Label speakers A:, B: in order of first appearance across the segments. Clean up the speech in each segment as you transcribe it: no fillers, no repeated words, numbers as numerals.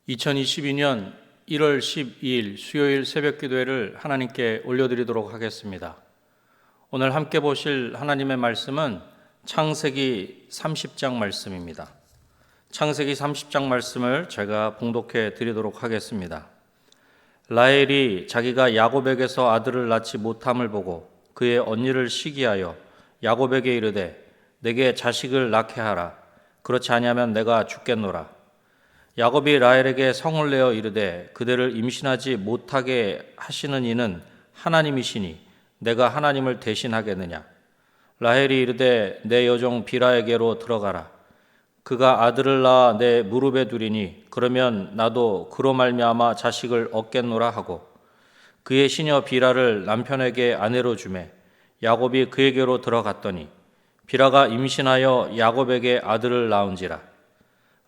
A: 2022년 1월 12일 수요일 새벽기도회를 하나님께 올려드리도록 하겠습니다. 오늘 함께 보실 하나님의 말씀은 창세기 30장 말씀입니다. 창세기 30장 말씀을 제가 봉독해 드리도록 하겠습니다. 라헬이 자기가 야곱에게서 아들을 낳지 못함을 보고 그의 언니를 시기하여 야곱에게 이르되 내게 자식을 낳게 하라. 그렇지 아니하면 내가 죽겠노라. 야곱이 라헬에게 성을 내어 이르되 그대를 임신하지 못하게 하시는 이는 하나님이시니 내가 하나님을 대신하겠느냐. 라헬이 이르되 내 여종 비라에게로 들어가라. 그가 아들을 낳아 내 무릎에 두리니 그러면 나도 그로 말미암아 자식을 얻겠노라 하고 그의 시녀 비라를 남편에게 아내로 주매 야곱이 그에게로 들어갔더니 비라가 임신하여 야곱에게 아들을 낳은지라.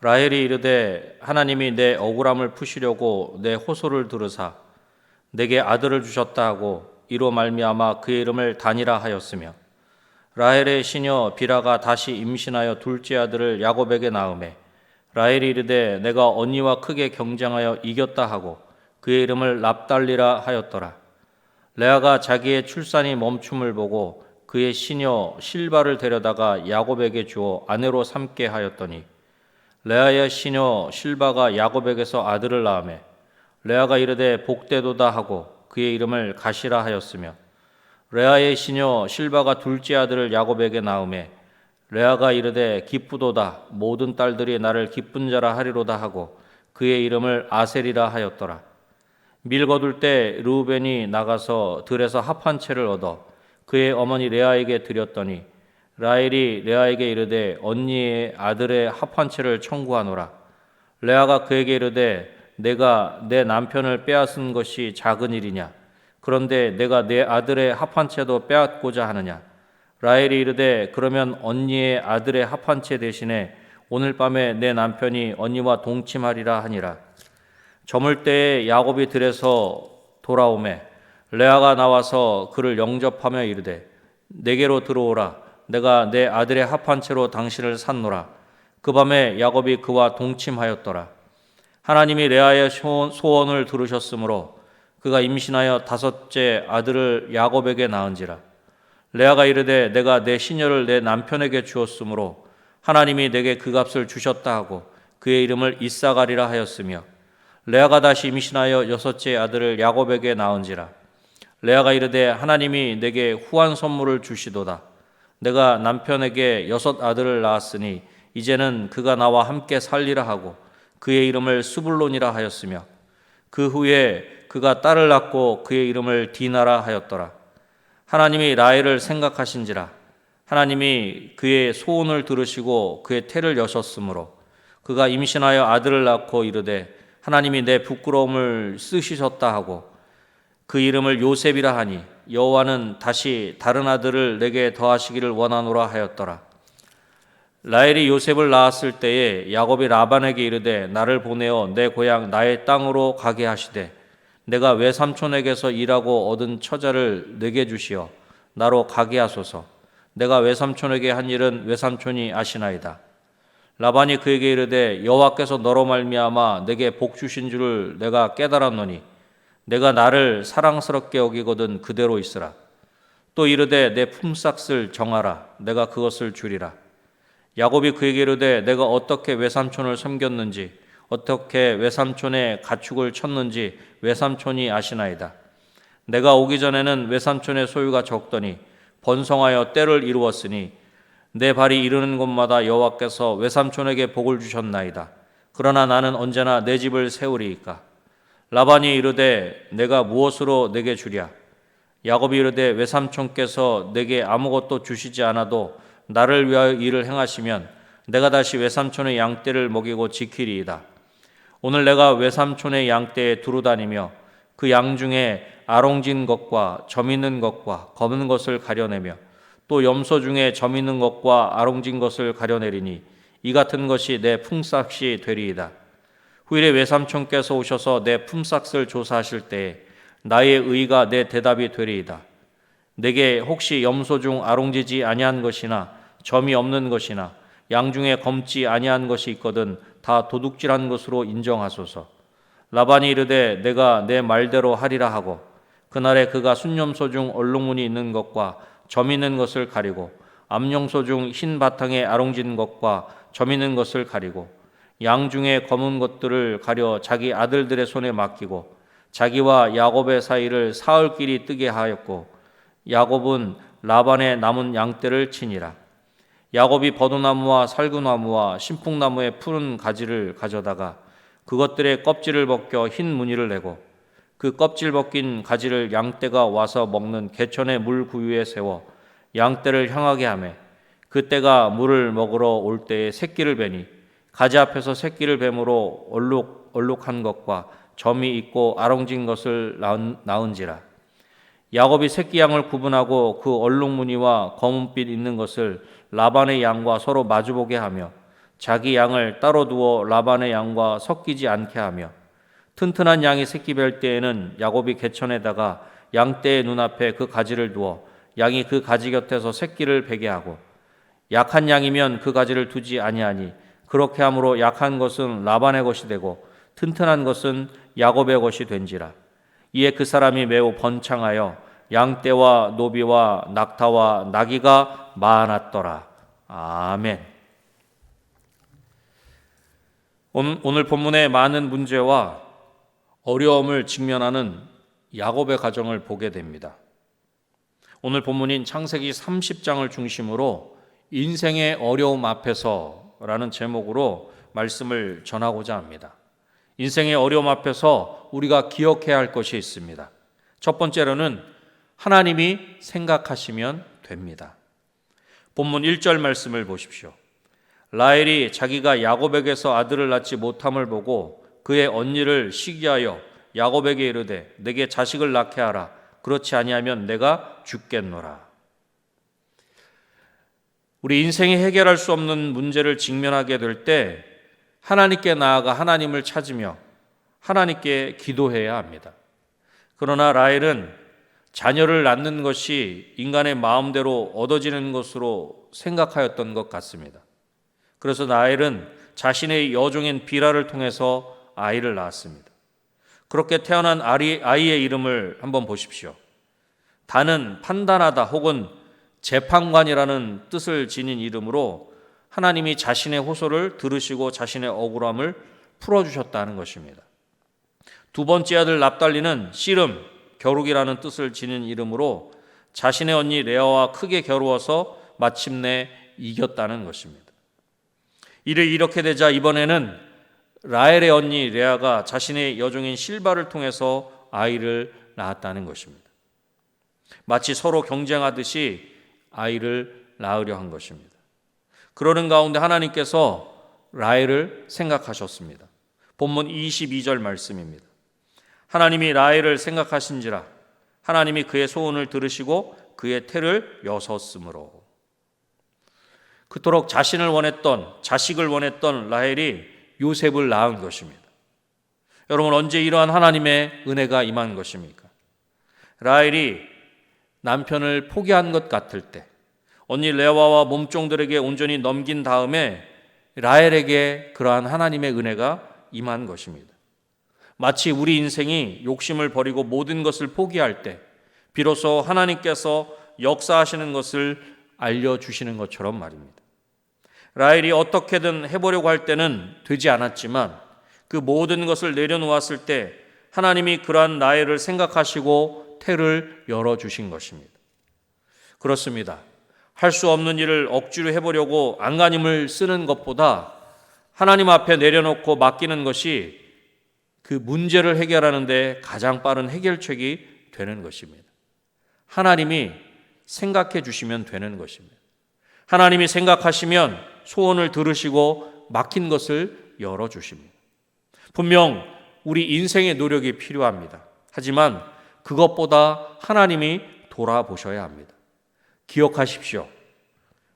A: 라헬이 이르되 하나님이 내 억울함을 푸시려고 내 호소를 들으사 내게 아들을 주셨다 하고 이로 말미암아 그의 이름을 단이라 하였으며 라헬의 시녀 비라가 다시 임신하여 둘째 아들을 야곱에게 낳으매 라헬이 이르되 내가 언니와 크게 경쟁하여 이겼다 하고 그의 이름을 납달리라 하였더라. 레아가 자기의 출산이 멈춤을 보고 그의 시녀 실바를 데려다가 야곱에게 주어 아내로 삼게 하였더니 레아의 시녀 실바가 야곱에게서 아들을 낳으매 레아가 이르되 복되도다 하고 그의 이름을 가시라 하였으며 레아의 시녀 실바가 둘째 아들을 야곱에게 낳으매 레아가 이르되 기쁘도다 모든 딸들이 나를 기쁜 자라 하리로다 하고 그의 이름을 아셀이라 하였더라. 밀 거둘 때 르우벤이 나가서 들에서 합 한 채를 얻어 그의 어머니 레아에게 드렸더니 라헬이 레아에게 이르되 언니의 아들의 합 한 채를 청구하노라. 레아가 그에게 이르되 내가 내 남편을 빼앗은 것이 작은 일이냐. 그런데 내가 내 아들의 합 한 채도 빼앗고자 하느냐. 라헬이 이르되 그러면 언니의 아들의 합 한 채 대신에 오늘 밤에 내 남편이 언니와 동침하리라 하니라. 저물 때에 야곱이 들에서 돌아오매 레아가 나와서 그를 영접하며 이르되 내게로 들어오라. 내가 내 아들의 합 한 채로 당신을 샀노라. 그 밤에 야곱이 그와 동침하였더라. 하나님이 레아의 소원을 들으셨으므로 그가 임신하여 다섯째 아들을 야곱에게 낳은지라. 레아가 이르되 내가 내 시녀를 내 남편에게 주었으므로 하나님이 내게 그 값을 주셨다 하고 그의 이름을 이사가리라 하였으며 레아가 다시 임신하여 여섯째 아들을 야곱에게 낳은지라. 레아가 이르되 하나님이 내게 후한 선물을 주시도다. 내가 남편에게 여섯 아들을 낳았으니 이제는 그가 나와 함께 살리라 하고 그의 이름을 스불론이라 하였으며 그 후에 그가 딸을 낳고 그의 이름을 디나라 하였더라. 하나님이 라헬을 생각하신지라. 하나님이 그의 소원을 들으시고 그의 태를 여셨으므로 그가 임신하여 아들을 낳고 이르되 하나님이 내 부끄러움을 쓰시셨다 하고 그 이름을 요셉이라 하니 여호와는 다시 다른 아들을 내게 더하시기를 원하노라 하였더라. 라헬이 요셉을 낳았을 때에 야곱이 라반에게 이르되 나를 보내어 내 고향 나의 땅으로 가게 하시되 내가 외삼촌에게서 일하고 얻은 처자를 내게 주시어 나로 가게 하소서. 내가 외삼촌에게 한 일은 외삼촌이 아시나이다. 라반이 그에게 이르되 여호와께서 너로 말미암아 내게 복 주신 줄을 내가 깨달았노니 내가 나를 사랑스럽게 여기거든 그대로 있으라. 또 이르되 내 품삯을 정하라. 내가 그것을 주리라. 야곱이 그에게 이르되 내가 어떻게 외삼촌을 섬겼는지 어떻게 외삼촌의 가축을 쳤는지 외삼촌이 아시나이다. 내가 오기 전에는 외삼촌의 소유가 적더니 번성하여 때를 이루었으니 내 발이 이르는 곳마다 여호와께서 외삼촌에게 복을 주셨나이다. 그러나 나는 언제나 내 집을 세우리이까. 라반이 이르되 내가 무엇으로 내게 주랴. 야곱이 이르되 외삼촌께서 내게 아무것도 주시지 않아도 나를 위하여 일을 행하시면 내가 다시 외삼촌의 양떼를 먹이고 지키리이다. 오늘 내가 외삼촌의 양떼에 두루 다니며 그 양 중에 아롱진 것과 점 있는 것과 검은 것을 가려내며 또 염소 중에 점 있는 것과 아롱진 것을 가려내리니 이 같은 것이 내 품삯이 되리이다. 후일에 외삼촌께서 오셔서 내 품삯을 조사하실 때에 나의 의가 내 대답이 되리이다. 내게 혹시 염소 중 아롱지지 아니한 것이나 점이 없는 것이나 양 중에 검지 아니한 것이 있거든 다 도둑질한 것으로 인정하소서. 라반이 이르되 내가 내 말대로 하리라 하고 그날에 그가 순념소 중 얼룩무늬 있는 것과 점 있는 것을 가리고 암용소 중 흰 바탕에 아롱진 것과 점 있는 것을 가리고 양 중에 검은 것들을 가려 자기 아들들의 손에 맡기고 자기와 야곱의 사이를 사흘길이 뜨게 하였고 야곱은 라반의 남은 양떼를 치니라. 야곱이 버드나무와 살구나무와 신풍나무의 푸른 가지를 가져다가 그것들의 껍질을 벗겨 흰 무늬를 내고 그 껍질 벗긴 가지를 양떼가 와서 먹는 개천의 물 구유에 세워 양떼를 향하게 하매 그때가 물을 먹으러 올 때에 새끼를 베니 가지 앞에서 새끼를 뱀으로 얼룩한 것과 점이 있고 아롱진 것을 낳은지라. 야곱이 새끼 양을 구분하고 그 얼룩무늬와 검은빛 있는 것을 라반의 양과 서로 마주보게 하며 자기 양을 따로 두어 라반의 양과 섞이지 않게 하며 튼튼한 양이 새끼 뵐 때에는 야곱이 개천에다가 양떼의 눈앞에 그 가지를 두어 양이 그 가지 곁에서 새끼를 베게 하고 약한 양이면 그 가지를 두지 아니하니 그렇게 함으로 약한 것은 라반의 것이 되고 튼튼한 것은 야곱의 것이 된지라. 이에 그 사람이 매우 번창하여 양떼와 노비와 낙타와 나귀가 많았더라. 아멘. 오늘 본문의 많은 문제와 어려움을 직면하는 야곱의 가정을 보게 됩니다. 오늘 본문인 창세기 30장을 중심으로 인생의 어려움 앞에서라는 제목으로 말씀을 전하고자 합니다. 인생의 어려움 앞에서 우리가 기억해야 할 것이 있습니다. 첫 번째로는 하나님이 생각하시면 됩니다. 본문 1절 말씀을 보십시오. 라헬이 자기가 야곱에게서 아들을 낳지 못함을 보고 그의 언니를 시기하여 야곱에게 이르되 내게 자식을 낳게 하라. 그렇지 아니하면 내가 죽겠노라. 우리 인생이 해결할 수 없는 문제를 직면하게 될 때 하나님께 나아가 하나님을 찾으며 하나님께 기도해야 합니다. 그러나 라헬은 자녀를 낳는 것이 인간의 마음대로 얻어지는 것으로 생각하였던 것 같습니다. 그래서 라헬은 자신의 여종인 비라를 통해서 아이를 낳았습니다. 그렇게 태어난 아이의 이름을 한번 보십시오. 다는 판단하다 혹은 재판관이라는 뜻을 지닌 이름으로 하나님이 자신의 호소를 들으시고 자신의 억울함을 풀어주셨다는 것입니다. 두 번째 아들 납달리는 씨름, 겨루기라는 뜻을 지닌 이름으로 자신의 언니 레아와 크게 겨루어서 마침내 이겼다는 것입니다. 일이 이렇게 되자 이번에는 라헬의 언니 레아가 자신의 여종인 실바를 통해서 아이를 낳았다는 것입니다. 마치 서로 경쟁하듯이 아이를 낳으려 한 것입니다. 그러는 가운데 하나님께서 라헬을 생각하셨습니다. 본문 22절 말씀입니다. 하나님이 라헬을 생각하신지라 하나님이 그의 소원을 들으시고 그의 태를 여섰으므로. 그토록 자신을 원했던, 자식을 원했던 라헬이 요셉을 낳은 것입니다. 여러분, 언제 이러한 하나님의 은혜가 임한 것입니까? 라헬이 남편을 포기한 것 같을 때, 언니 레아와 몸종들에게 온전히 넘긴 다음에 라헬에게 그러한 하나님의 은혜가 임한 것입니다. 마치 우리 인생이 욕심을 버리고 모든 것을 포기할 때 비로소 하나님께서 역사하시는 것을 알려주시는 것처럼 말입니다. 라헬이 어떻게든 해보려고 할 때는 되지 않았지만 그 모든 것을 내려놓았을 때 하나님이 그러한 라헬을 생각하시고 태를 열어주신 것입니다. 그렇습니다. 할 수 없는 일을 억지로 해보려고 안간힘을 쓰는 것보다 하나님 앞에 내려놓고 맡기는 것이 그 문제를 해결하는 데 가장 빠른 해결책이 되는 것입니다. 하나님이 생각해 주시면 되는 것입니다. 하나님이 생각하시면 소원을 들으시고 막힌 것을 열어주십니다. 분명 우리 인생의 노력이 필요합니다. 하지만 그것보다 하나님이 돌아보셔야 합니다. 기억하십시오.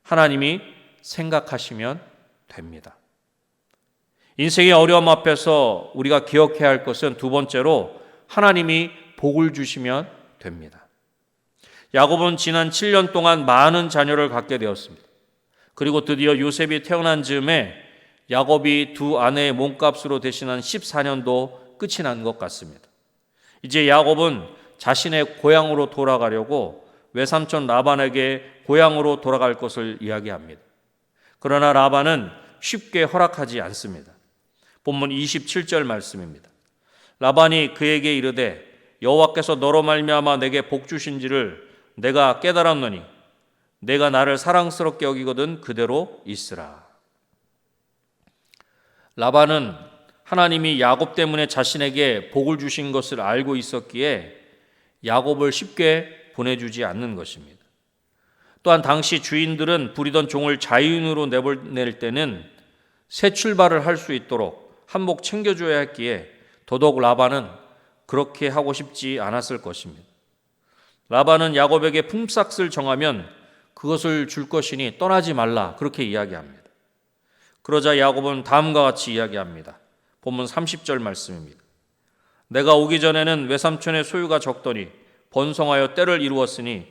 A: 하나님이 생각하시면 됩니다. 인생의 어려움 앞에서 우리가 기억해야 할 것은 두 번째로 하나님이 복을 주시면 됩니다. 야곱은 지난 7년 동안 많은 자녀를 갖게 되었습니다. 그리고 드디어 요셉이 태어난 즈음에 야곱이 두 아내의 몸값으로 대신한 14년도 끝이 난 것 같습니다. 이제 야곱은 자신의 고향으로 돌아가려고 외삼촌 라반에게 고향으로 돌아갈 것을 이야기합니다. 그러나 라반은 쉽게 허락하지 않습니다. 본문 27절 말씀입니다. 라반이 그에게 이르되 여호와께서 너로 말미암아 내게 복 주신지를 내가 깨달았노니 내가 나를 사랑스럽게 여기거든 그대로 있으라. 라반은 하나님이 야곱 때문에 자신에게 복을 주신 것을 알고 있었기에 야곱을 쉽게 보내주지 않는 것입니다. 또한 당시 주인들은 부리던 종을 자유인으로 내보낼 때는 새 출발을 할 수 있도록 한몫 챙겨줘야 했기에 더더욱 라반은 그렇게 하고 싶지 않았을 것입니다. 라반은 야곱에게 품삯을 정하면 그것을 줄 것이니 떠나지 말라 그렇게 이야기합니다. 그러자 야곱은 다음과 같이 이야기합니다. 본문 30절 말씀입니다. 내가 오기 전에는 외삼촌의 소유가 적더니 번성하여 때를 이루었으니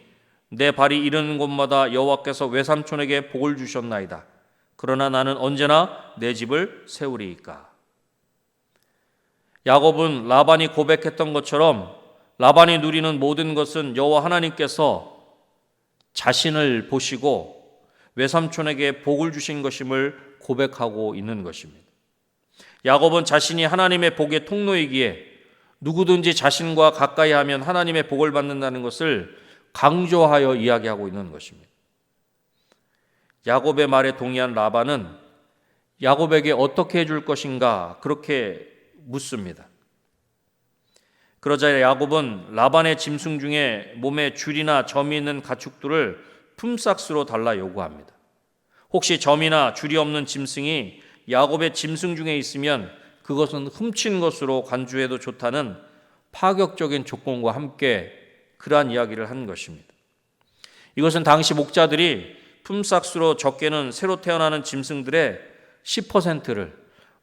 A: 내 발이 이르는 곳마다 여호와께서 외삼촌에게 복을 주셨나이다. 그러나 나는 언제나 내 집을 세우리이까. 야곱은 라반이 고백했던 것처럼 라반이 누리는 모든 것은 여호와 하나님께서 자신을 보시고 외삼촌에게 복을 주신 것임을 고백하고 있는 것입니다. 야곱은 자신이 하나님의 복의 통로이기에 누구든지 자신과 가까이 하면 하나님의 복을 받는다는 것을 강조하여 이야기하고 있는 것입니다. 야곱의 말에 동의한 라반은 야곱에게 어떻게 해줄 것인가 그렇게 묻습니다. 그러자 야곱은 라반의 짐승 중에 몸에 줄이나 점이 있는 가축들을 품삯으로 달라 요구합니다. 혹시 점이나 줄이 없는 짐승이 야곱의 짐승 중에 있으면 그것은 훔친 것으로 간주해도 좋다는 파격적인 조건과 함께 그러한 이야기를 한 것입니다. 이것은 당시 목자들이 품삯으로 적게는 새로 태어나는 짐승들의 10%를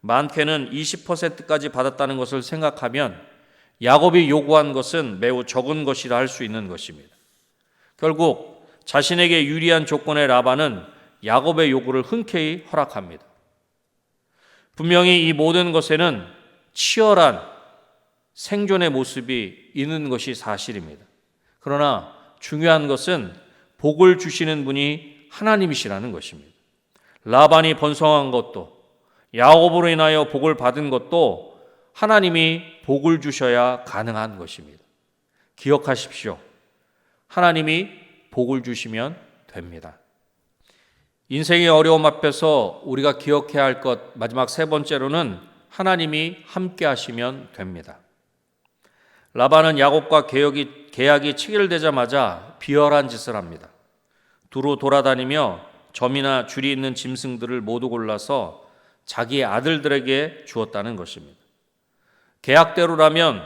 A: 많게는 20%까지 받았다는 것을 생각하면 야곱이 요구한 것은 매우 적은 것이라 할 수 있는 것입니다. 결국 자신에게 유리한 조건의 라반은 야곱의 요구를 흔쾌히 허락합니다. 분명히 이 모든 것에는 치열한 생존의 모습이 있는 것이 사실입니다. 그러나 중요한 것은 복을 주시는 분이 하나님이시라는 것입니다. 라반이 번성한 것도 야곱으로 인하여 복을 받은 것도 하나님이 복을 주셔야 가능한 것입니다. 기억하십시오. 하나님이 복을 주시면 됩니다. 인생의 어려움 앞에서 우리가 기억해야 할 것 마지막 세 번째로는 하나님이 함께 하시면 됩니다. 라반은 야곱과 계약이 체결되자마자 비열한 짓을 합니다. 두루 돌아다니며 점이나 줄이 있는 짐승들을 모두 골라서 자기의 아들들에게 주었다는 것입니다. 계약대로라면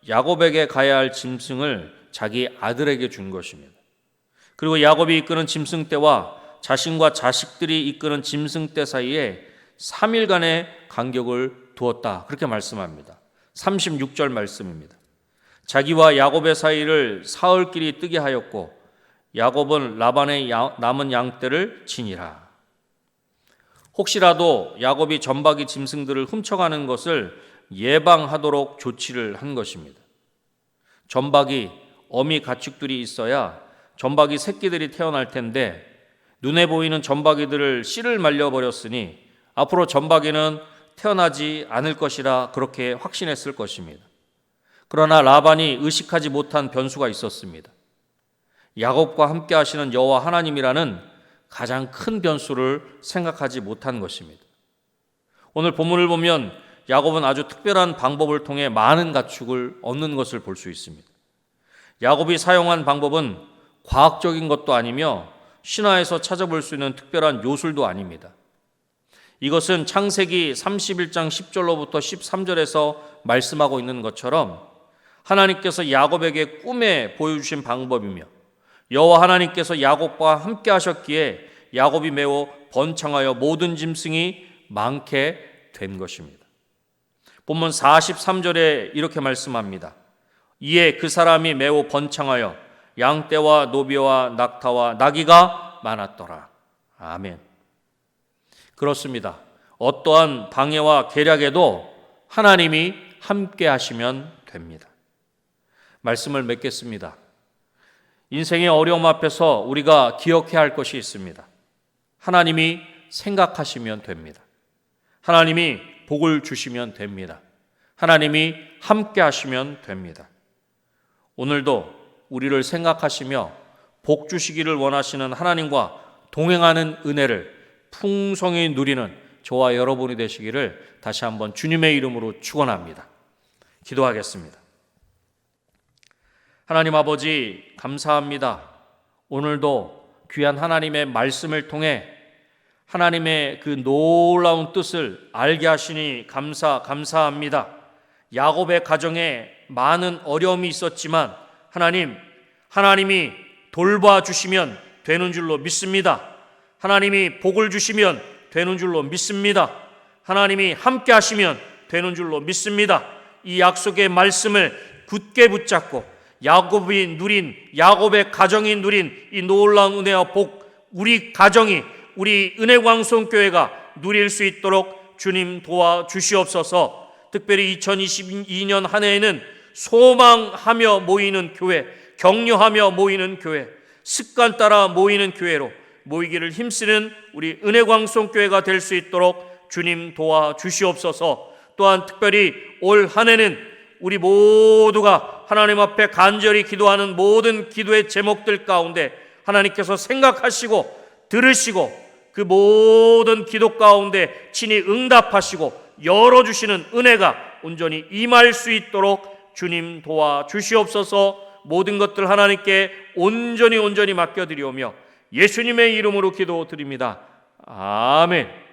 A: 야곱에게 가야 할 짐승을 자기 아들에게 준 것입니다. 그리고 야곱이 이끄는 짐승떼와 자신과 자식들이 이끄는 짐승떼 사이에 3일간의 간격을 두었다. 그렇게 말씀합니다. 36절 말씀입니다. 자기와 야곱의 사이를 사흘길이 뜨게 하였고 야곱은 라반의 남은 양떼를 지니라. 혹시라도 야곱이 전박이 짐승들을 훔쳐가는 것을 예방하도록 조치를 한 것입니다. 전박이 어미 가축들이 있어야 전박이 새끼들이 태어날 텐데 눈에 보이는 전박이들을 씨를 말려버렸으니 앞으로 전박이는 태어나지 않을 것이라 그렇게 확신했을 것입니다. 그러나 라반이 의식하지 못한 변수가 있었습니다. 야곱과 함께 하시는 여호와 하나님이라는 가장 큰 변수를 생각하지 못한 것입니다. 오늘 본문을 보면 야곱은 아주 특별한 방법을 통해 많은 가축을 얻는 것을 볼 수 있습니다. 야곱이 사용한 방법은 과학적인 것도 아니며 신화에서 찾아볼 수 있는 특별한 요술도 아닙니다. 이것은 창세기 31장 10절로부터 13절에서 말씀하고 있는 것처럼 하나님께서 야곱에게 꿈에 보여주신 방법이며 여호와 하나님께서 야곱과 함께 하셨기에 야곱이 매우 번창하여 모든 짐승이 많게 된 것입니다. 본문 43절에 이렇게 말씀합니다. 이에 그 사람이 매우 번창하여 양떼와 노비와 낙타와 나귀가 많았더라. 아멘. 그렇습니다. 어떠한 방해와 계략에도 하나님이 함께 하시면 됩니다. 말씀을 맺겠습니다. 인생의 어려움 앞에서 우리가 기억해야 할 것이 있습니다. 하나님이 생각하시면 됩니다. 하나님이 복을 주시면 됩니다. 하나님이 함께 하시면 됩니다. 오늘도 우리를 생각하시며 복 주시기를 원하시는 하나님과 동행하는 은혜를 풍성히 누리는 저와 여러분이 되시기를 다시 한번 주님의 이름으로 축원합니다. 기도하겠습니다. 하나님 아버지 감사합니다. 오늘도 귀한 하나님의 말씀을 통해 하나님의 그 놀라운 뜻을 알게 하시니 감사합니다. 야곱의 가정에 많은 어려움이 있었지만 하나님이 돌봐주시면 되는 줄로 믿습니다. 하나님이 복을 주시면 되는 줄로 믿습니다. 하나님이 함께 하시면 되는 줄로 믿습니다. 이 약속의 말씀을 굳게 붙잡고 야곱의 가정이 누린 이 놀라운 은혜와 복, 우리 가정이, 우리 은혜광송교회가 누릴 수 있도록 주님 도와주시옵소서. 특별히 2022년 한 해에는 소망하며 모이는 교회, 격려하며 모이는 교회, 습관 따라 모이는 교회로 모이기를 힘쓰는 우리 은혜광송교회가 될 수 있도록 주님 도와주시옵소서. 또한 특별히 올 한 해는 우리 모두가 하나님 앞에 간절히 기도하는 모든 기도의 제목들 가운데 하나님께서 생각하시고 들으시고 그 모든 기도 가운데 친히 응답하시고 열어주시는 은혜가 온전히 임할 수 있도록 주님 도와주시옵소서. 모든 것들 하나님께 온전히 맡겨드리오며 예수님의 이름으로 기도드립니다. 아멘.